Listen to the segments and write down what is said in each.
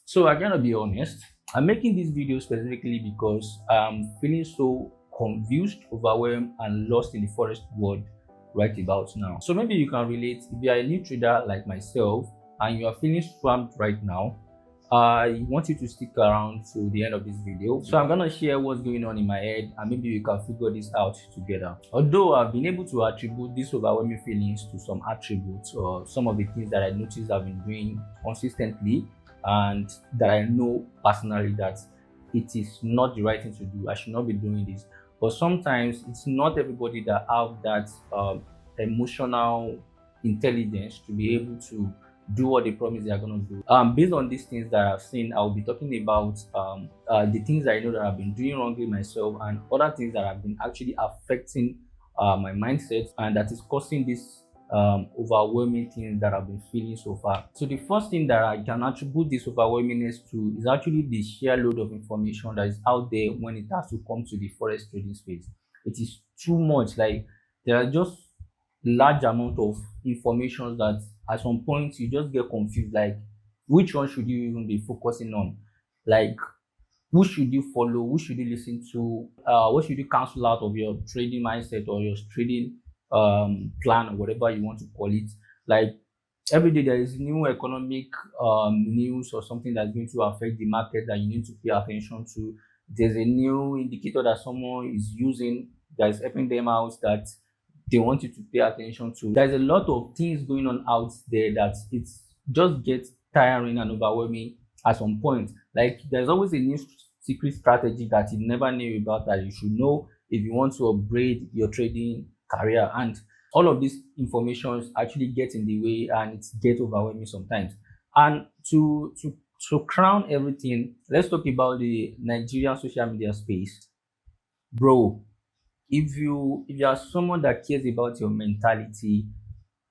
So I gotta be honest, I'm making this video specifically because I'm feeling so confused, overwhelmed, and lost in the forest world right about now. So maybe you can relate if you are a new trader like myself and you are feeling swamped right now. I want you to stick around to the end of this video. So I'm gonna share what's going on in my head and maybe we can figure this out together. Although I've been able to attribute these overwhelming feelings to some attributes or some of the things that I noticed I've been doing consistently and that I know personally that it is not the right thing to do. I should not be doing this. But sometimes it's not everybody that have that emotional intelligence to be able to do what they promise they are going to do. Based on these things that I've seen, I'll be talking about the things that I know that I've been doing wrongly myself and other things that have been actually affecting my mindset and that is causing this overwhelming things that I've been feeling so far. So the first thing that I can attribute this overwhelmingness to is actually the sheer load of information that is out there when it has to come to the forex trading space. It is too much. Like there are just large amount of information that at some point you just get confused. Like which one should you even be focusing on? Like who should you follow? Who should you listen to? What should you cancel out of your trading mindset or your trading plan or whatever you want to call it? Like every day there is new economic news or something that's going to affect the market that you need to pay attention to. There's a new indicator that someone is using that is helping them out that they want you to pay attention to. There's a lot of things going on out there that it's just gets tiring and overwhelming at some point. Like there's always a new secret strategy that you never knew about that you should know if you want to upgrade your trading career. And all of these informations actually get in the way and it gets overwhelming sometimes. And to crown everything, let's talk about the Nigerian social media space. Bro, if you are someone that cares about your mentality,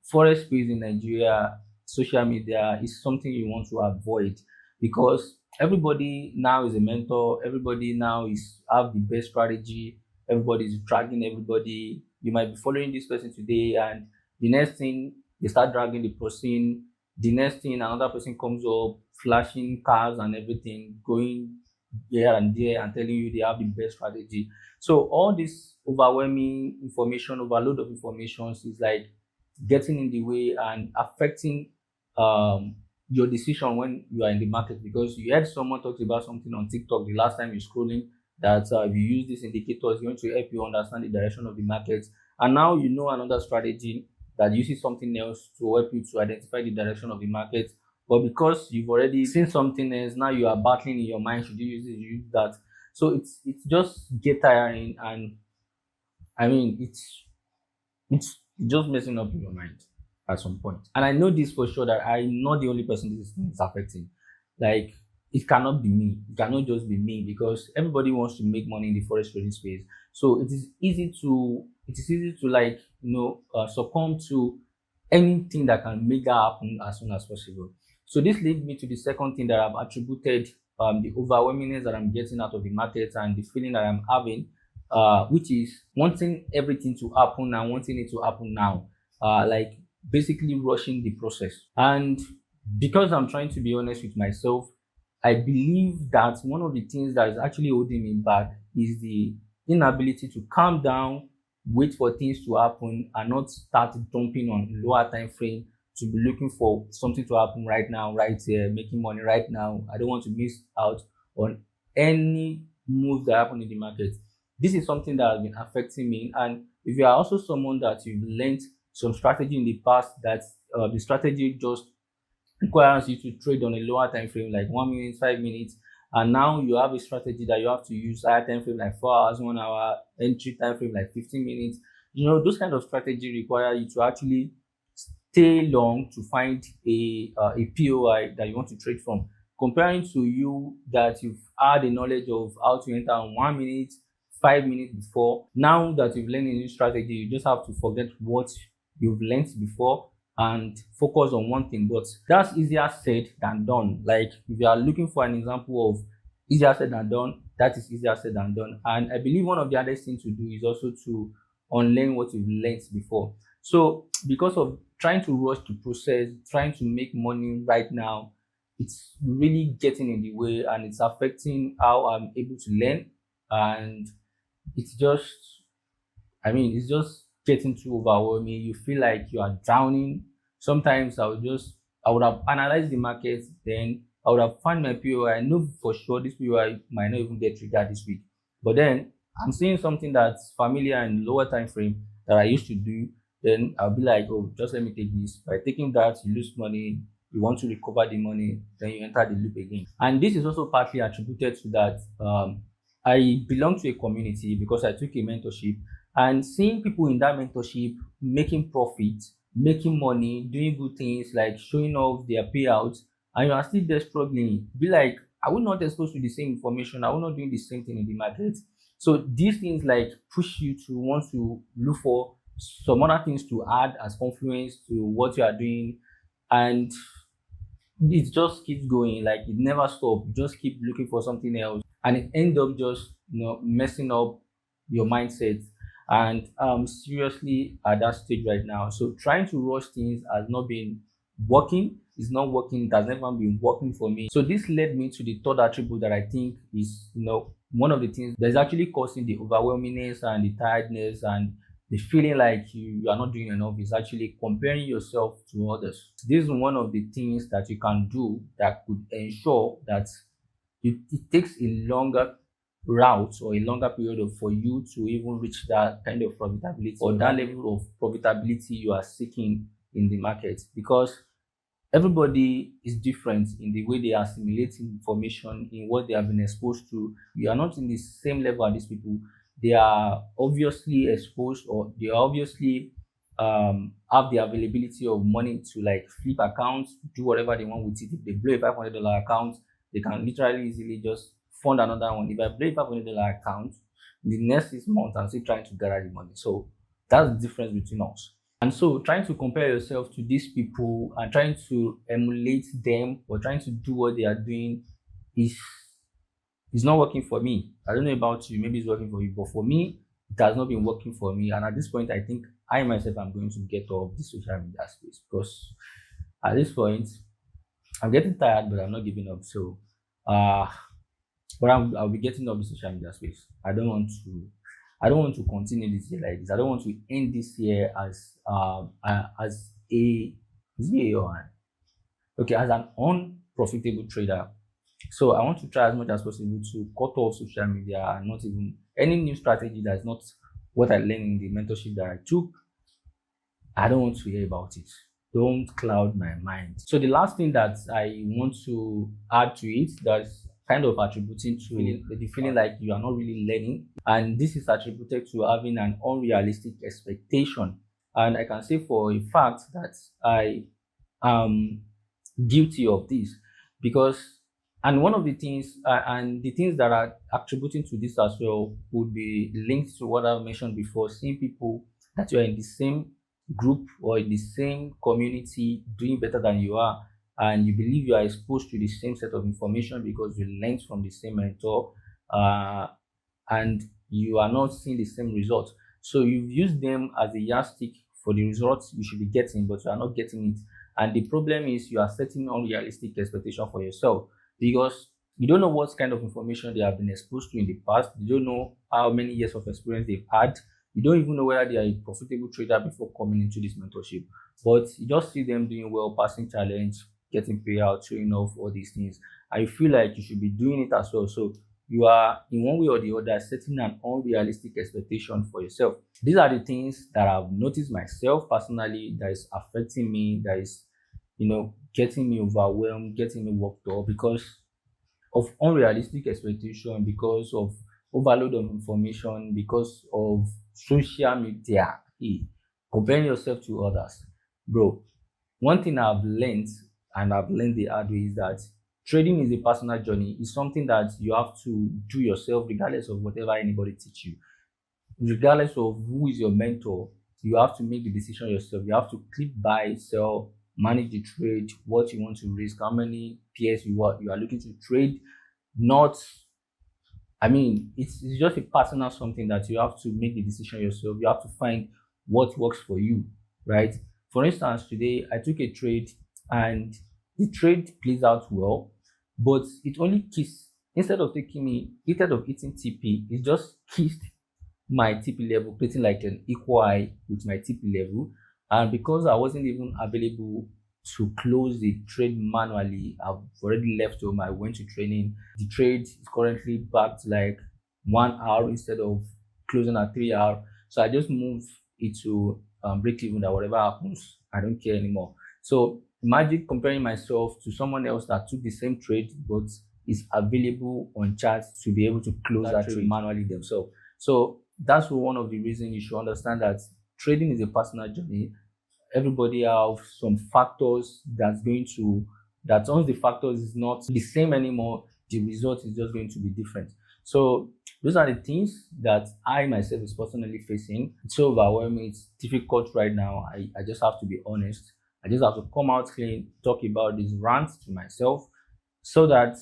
forest space in Nigeria, social media is something you want to avoid because everybody now is a mentor. Everybody now is have the best strategy. Everybody is dragging everybody. You might be following this person today, and the next thing they start dragging the person. The next thing another person comes up, flashing cars and everything, going here and there and telling you they have the best strategy. So all this overwhelming information, overload of informations is like getting in the way and affecting your decision when you are in the market because you heard someone talk about something on TikTok the last time you're scrolling that if you use these indicators, it's going to help you understand the direction of the market. And now you know another strategy that uses something else to help you to identify the direction of the market. But because you've already seen something else, now you are battling in your mind, should you use this, you use that. So it's just get tiring and I mean it's just messing up your mind at some point. And I know this for sure that I'm not the only person this thing is affecting. Like it cannot be me. It cannot just be me because everybody wants to make money in the forest trading space. So it is easy to like succumb to anything that can make that happen as soon as possible. So this leads me to the second thing that I've attributed the overwhelmingness that I'm getting out of the market and the feeling that I'm having which is wanting everything to happen and wanting it to happen now, like basically rushing the process. And because I'm trying to be honest with myself, I believe that one of the things that is actually holding me back is the inability to calm down, wait for things to happen, and not start jumping on lower time frame to be looking for something to happen right now, right here, making money right now. I don't want to miss out on any move that happen in the market. This is something that has been affecting me. And if you are also someone that you've learned some strategy in the past that the strategy just requires you to trade on a lower time frame like 1 minute, 5 minutes, and now you have a strategy that you have to use higher time frame like 4 hours, 1 hour, entry time frame like 15 minutes. Those kind of strategy require you to actually stay long to find a POI that you want to trade from. Comparing to you that you've had a knowledge of how to enter on 1 minute, 5 minutes before. Now that you've learned a new strategy, you just have to forget what you've learned before and focus on one thing. But that's easier said than done. Like if you are looking for an example of easier said than done, that is easier said than done. And I believe one of the hardest things to do is also to unlearn what you've learned before. So because of trying to rush the process, trying to make money right now, it's really getting in the way, and it's affecting how I'm able to learn. And it's just, I mean, it's just getting too overwhelming. You feel like you are drowning. Sometimes I would have analyzed the market, then I would have found my POI. I know for sure this POI might not even get triggered this week. But then I'm seeing something that's familiar in lower time frame that I used to do. Then I'll be like, oh, just let me take this. By taking that, you lose money. You want to recover the money, then you enter the loop again. And this is also partly attributed to that. I belong to a community because I took a mentorship, and seeing people in that mentorship making profit, making money, doing good things like showing off their payouts, and you are still there struggling, be like, are we not exposed to the same information? Are we not doing the same thing in the market? So these things like push you to want to look for some other things to add as confluence to what you are doing, and it just keeps going, like it never stops. You just keep looking for something else, and it ends up just messing up your mindset. And seriously at that stage right now, so trying to rush things has not been working. It's not working. It has never been working for me. So this led me to the third attribute that I think is one of the things that's actually causing the overwhelmingness and the tiredness and the feeling like you are not doing enough, is actually comparing yourself to others. This is one of the things that you can do that could ensure that it takes a longer route or a longer period for you to even reach that kind of profitability or that level of profitability you are seeking in the market, because everybody is different in the way they assimilate information, in what they have been exposed to. You are not in the same level as these people. They are obviously exposed, or they obviously have the availability of money to like flip accounts, do whatever they want with it. If they blow a $500 account, they can literally easily just fund another one. If I blow a $500 account, in the next 6 months, I'm still trying to gather the money. So that's the difference between us. And so trying to compare yourself to these people and trying to emulate them or trying to do what they are doing is not working for me. I don't know about you, maybe it's working for you, but for me, it has not been working for me. And at this point, I think I myself am going to get off the social media space, because at this point, I'm getting tired, but I'm not giving up. So, but I'll be getting off the social media space. I don't want to continue this year like this. I don't want to end this year as as an unprofitable trader. So I want to try as much as possible to cut off social media and not even any new strategy that's not what I learned in the mentorship that I took. I don't want to hear about it. Don't cloud my mind. So the last thing that I want to add to it, that's kind of attributing to the feeling like you are not really learning, and this is attributed to having an unrealistic expectation. And I can say for a fact that I am guilty of this, because and one of the things and the things that are attributing to this as well would be linked to what I mentioned before, seeing people that you are in the same group or in the same community doing better than you are, and you believe you are exposed to the same set of information because you learned from the same mentor, and you are not seeing the same results. So you've used them as a yardstick for the results you should be getting, but you are not getting it. And the problem is you are setting unrealistic expectation for yourself, because you don't know what kind of information they have been exposed to in the past. You don't know how many years of experience they've had. You don't even know whether they are a profitable trader before coming into this mentorship. But you just see them doing well, passing challenge, getting payout, showing off all these things. And you feel like you should be doing it as well. So you are, in one way or the other, setting an unrealistic expectation for yourself. These are the things that I've noticed myself personally that is affecting me, that is, getting me overwhelmed, getting me worked up because of unrealistic expectation, because of overload of information, because of social media. Comparing yourself to others. Bro, one thing I've learned, and I've learned the hard way, is that trading is a personal journey. It's something that you have to do yourself regardless of whatever anybody teach you. Regardless of who is your mentor, you have to make the decision yourself. You have to click buy, sell, manage the trade, what you want to risk, how many pairs you are looking to trade. It's just a personal something that you have to make the decision yourself. You have to find what works for you, right? For instance, today I took a trade and The trade plays out well, but it only kissed, instead of eating TP, it just kissed my TP level, creating like an equal high with my TP level. And because I wasn't even available to close the trade manually, I've already left home. I went to training. The trade is currently back to like 1 hour instead of closing at 3 hours. So I just moved it to break even, that whatever happens, I don't care anymore. So imagine comparing myself to someone else that took the same trade but is available on charts to be able to close that trade manually themselves. So that's one of the reasons you should understand that trading is a personal journey. Everybody have some factors that once the factors is not the same anymore, the result is just going to be different. So those are the things that I myself is personally facing. It's so overwhelming, it's difficult right now. I just have to be honest. I just have to come out clean, talk about these rants to myself so that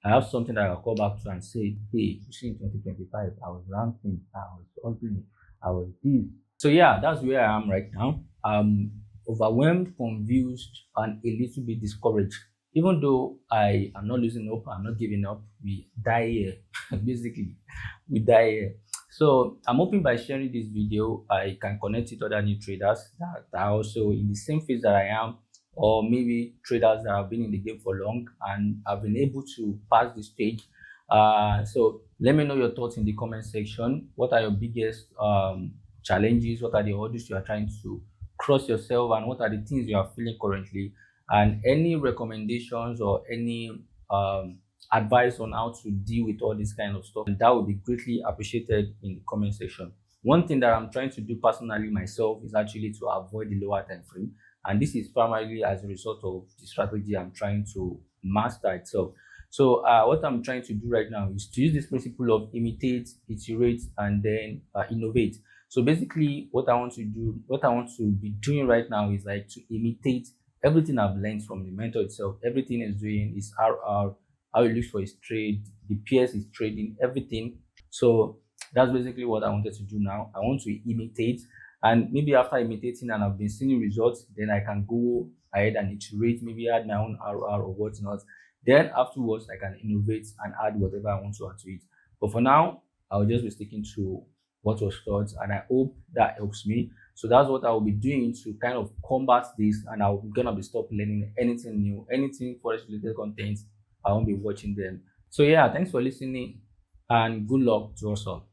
I have something that I'll call back to and say, hey, you see, in 2025, I was ranting, I was ugly, I was this. So yeah, that's where I am right now. I'm overwhelmed, confused, and a little bit discouraged. Even though I am not losing hope, I'm not giving up. We die here. Basically, we die here. So I'm hoping by sharing this video, I can connect with other new traders that are also in the same phase that I am, or maybe traders that have been in the game for long and have been able to pass the stage. So let me know your thoughts in the comment section. What are your biggest challenges? What are the hurdles you are trying to cross yourself, and what are the things you are feeling currently? And any recommendations or any advice on how to deal with all this kind of stuff, and that would be greatly appreciated in the comment section. One thing that I'm trying to do personally myself is actually to avoid the lower time frame, and this is primarily as a result of the strategy I'm trying to master itself. So what I'm trying to do right now is to use this principle of imitate, iterate, and then innovate. So basically what I want to be doing right now is like to imitate everything I've learned from the mentor itself. Everything is doing is RR, how he looks for his trade, the PS is trading, everything. So that's basically what I wanted to do now. I want to imitate, and maybe after imitating and I've been seeing results, then I can go ahead and iterate, maybe add my own RR or whatnot. Then afterwards, I can innovate and add whatever I want to add to it. But for now, I'll just be sticking to what was taught, and I hope that helps me. So that's what I will be doing to kind of combat this, and I'm gonna be stop learning anything new, anything forest related content. I won't be watching them. So yeah, thanks for listening, and good luck to us all.